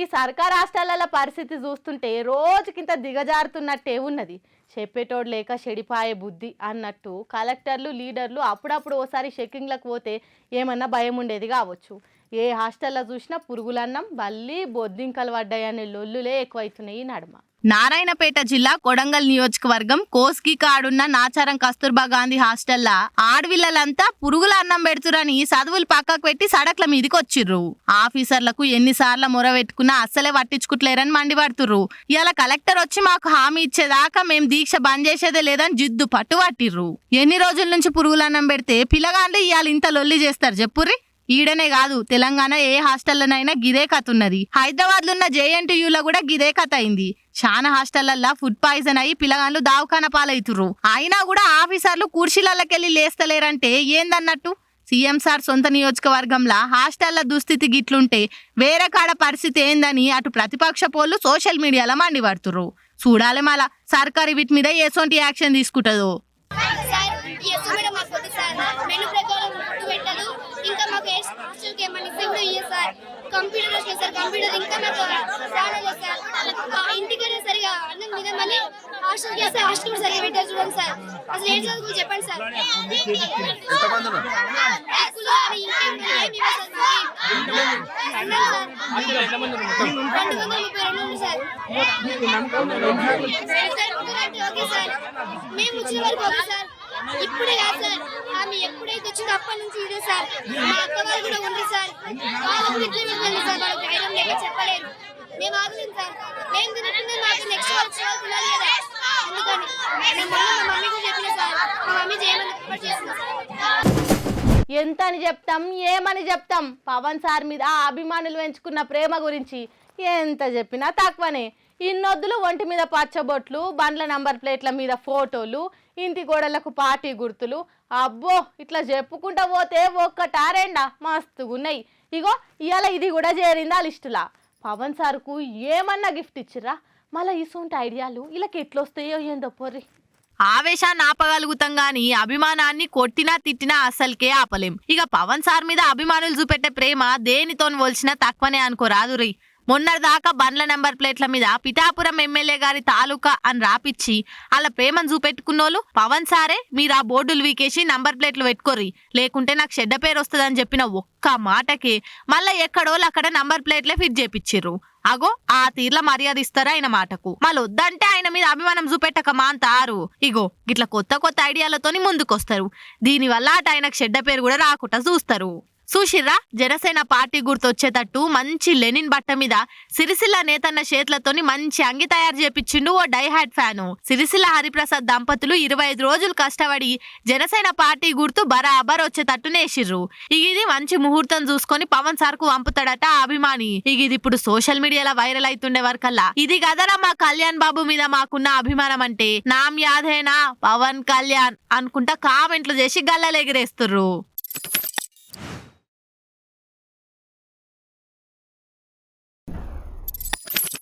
ఈ సర్కార్ హాస్టళ్ల పరిస్థితి చూస్తుంటే రోజుకింత దిగజారుతున్నట్టే ఉన్నది. చెప్పేటోడు లేక చెడిపాయే బుద్ధి అన్నట్టు కలెక్టర్లు లీడర్లు అప్పుడప్పుడు ఓసారి చెక్కింగ్లకు పోతే ఏమన్నా భయం ఉండేది కావచ్చు. ఏ హాస్టల్లో చూసినా పురుగులన్నం బల్లి బొద్దింకలు పడ్డాయనే లొల్లులే ఎక్కువైతున్నాయి ఈ నడుమ. నారాయణపేట జిల్లా కొడంగల్ నియోజకవర్గం కోస్గి కాడున్న నాచారం కస్తూర్బా గాంధీ హాస్టల్లా ఆడవిల్లలంతా పురుగుల అన్నం పెడుతురని చదువులు పక్కకు పెట్టి సడక్ల మీదకి వచ్చిర్రు. ఆఫీసర్లకు ఎన్నిసార్లు మొర పెట్టుకున్నా అస్సలే పట్టించుకుంటలేరని మండిపడుతుర్రు. ఇలా కలెక్టర్ వచ్చి మాకు హామీ ఇచ్చేదాకా మేం దీక్ష బంద్ చేసేదే లేదని జిద్దు పట్టుబట్టిర్రు. ఎన్ని రోజుల నుంచి పురుగుల అన్నం పెడితే పిల్లగాండ్లు ఇవాళ ఇంత లొల్లి చేస్తారు చెప్పుర్రి. ఈడనే కాదు తెలంగాణ ఏ హాస్టల్లోనైనా గిదే కథ ఉన్నది. హైదరాబాద్ లో ఉన్న JNTU కూడా గిదే కథ అయింది. చాలా హాస్టళ్లల్లో ఫుడ్ పాయిజన్ అయ్యి పిల్లగాళ్ళు దావఖాన పాలవుతుర్రు. అయినా కూడా ఆఫీసర్లు కుర్చీలకెళ్ళి లేస్తలేరంటే ఏందన్నట్టు. సీఎం సార్ సొంత నియోజకవర్గంలో హాస్టళ్ల దుస్థితి గిట్లుంటే వేరే కాడ పరిస్థితి ఏందని అటు ప్రతిపక్ష పోళ్ళు సోషల్ మీడియాలో మండిపడుతుర్రు. చూడాలి మళ్ళా సర్కారు వీటి మీద ఎసొంటి యాక్షన్ తీసుకుంటుందో. కంప్యూటర్ వచ్చింది సార్, కంప్యూటర్ ఇంకా నాకు రాలేదు సార్. ఇంటికి సరిగా అన్నం మీద మళ్ళీ హాస్టల్ చేస్తే హాస్టల్ సరిగా పెట్టారు చూడండి సార్. అసలు ఏం చదువుకు చెప్పండి సార్. మేము వచ్చిన వరకు ఓకే సార్, ఇప్పుడే కాదు సార్. ఆమె ఎప్పుడైతే వచ్చిందో అప్పటి నుంచి ఇదే సార్. మా అక్క వాళ్ళు కూడా ఉంది సార్, వాళ్ళకు విద్య సార్, వాళ్ళకి ధైర్యం లేక చెప్పలేదు. మేము ఆగలేదు సార్, మేము తినట్టుంది మాకు నెక్స్ట్ వచ్చే వాళ్ళు తినాలి కదా. అందుకని నేను మొన్న మా మమ్మీ కూడా చెప్పిన సార్, మా మమ్మీ చేయమని రిపోర్ట్ చేసింది సార్. ఎంత అని చెప్తాం ఏమని చెప్తాం. పవన్ సార్ మీద ఆ అభిమానులు పెంచుకున్న ప్రేమ గురించి ఎంత చెప్పినా తక్కువనే. ఇన్నొద్దులు ఒంటి మీద పచ్చబొట్లు, బండ్ల నంబర్ ప్లేట్ల మీద ఫోటోలు, ఇంటి గోడలకు పార్టీ గుర్తులు, అబ్బో ఇట్లా చెప్పుకుంటా పోతే ఒక్కటారెండా మస్తుగున్నాయి. ఇగో ఇవాళ ఇది కూడా చేరింది ఆ లిస్టులా. పవన్ సార్కు ఏమన్నా గిఫ్ట్ ఇచ్చిర్రా? మళ్ళీ ఇసొంటి ఐడియాలు వీళ్ళకి ఎట్లొస్తాయో ఏందో పొర్రి. ఆవేశాన్ని ఆపగలుగుతాం గాని అభిమానాన్ని కొట్టినా తిట్టినా అసలుకే ఆపలేం. ఇక పవన్ సార్ మీద అభిమానులు చూపెట్టే ప్రేమ దేనితో పోల్చినా తక్కువనే అనుకోరాదురి. మొన్నటిదాకా బండ్ల నెంబర్ ప్లేట్ల మీద పిఠాపురం ఎమ్మెల్యే గారి తాలూకా అని రాపిచ్చి అలా ప్రేమను చూపెట్టుకున్నోళ్ళు పవన్ సారే మీరు ఆ బోర్డులు వీకేసి నంబర్ ప్లేట్లు పెట్టుకోర్రి, లేకుంటే నాకు చెడ్డ పేరు వస్తుందని చెప్పిన ఒక్క మాటకి మళ్ళీ ఎక్కడోళ్ళు అక్కడ నంబర్ ప్లేట్లే ఫిట్ చేపిచ్చిర్రు. అగో ఆ తీర్ల మర్యాద ఇస్తారా ఆయన మాటకు. మళ్ళీ వద్దంటే ఆయన మీద అభిమానం చూపెట్టక మాంతారు. ఇగో గిట్ల కొత్త కొత్త ఐడియాలతోని ముందుకొస్తారు. దీనివల్ల అటు ఆయనకు చెడ్డ పేరు కూడా రాకుండా చూస్తారు. చూసిర్రా, జనసేన పార్టీ గుర్తొచ్చేటట్టు మంచి లెనిన్ బట్ట మీద సిరిసిల్ల నేతన్న చేతులతోని మంచి అంగి తయారు చేపించిండు ఓ డైహార్డ్ ఫ్యాను. సిరిసిల్ల హరిప్రసాద్ దంపతులు 25 రోజులు కష్టపడి జనసేన పార్టీ గుర్తు బరాబర్ వచ్చేటట్టు నేసిర్రు. ఇది మంచి ముహూర్తం చూసుకొని పవన్ సార్ కు పంపుతాడట ఆ అభిమాని. ఇది ఇప్పుడు సోషల్ మీడియాలో వైరల్ అవుతుండే వరకల్లా ఇది కదరా మా కళ్యాణ్ బాబు మీద మాకున్న అభిమానం అంటే, నామ్ యాదేనా పవన్ కళ్యాణ్ అనుకుంటా కామెంట్లు చేసి గల్లలు ఎగిరేస్తుర్రు.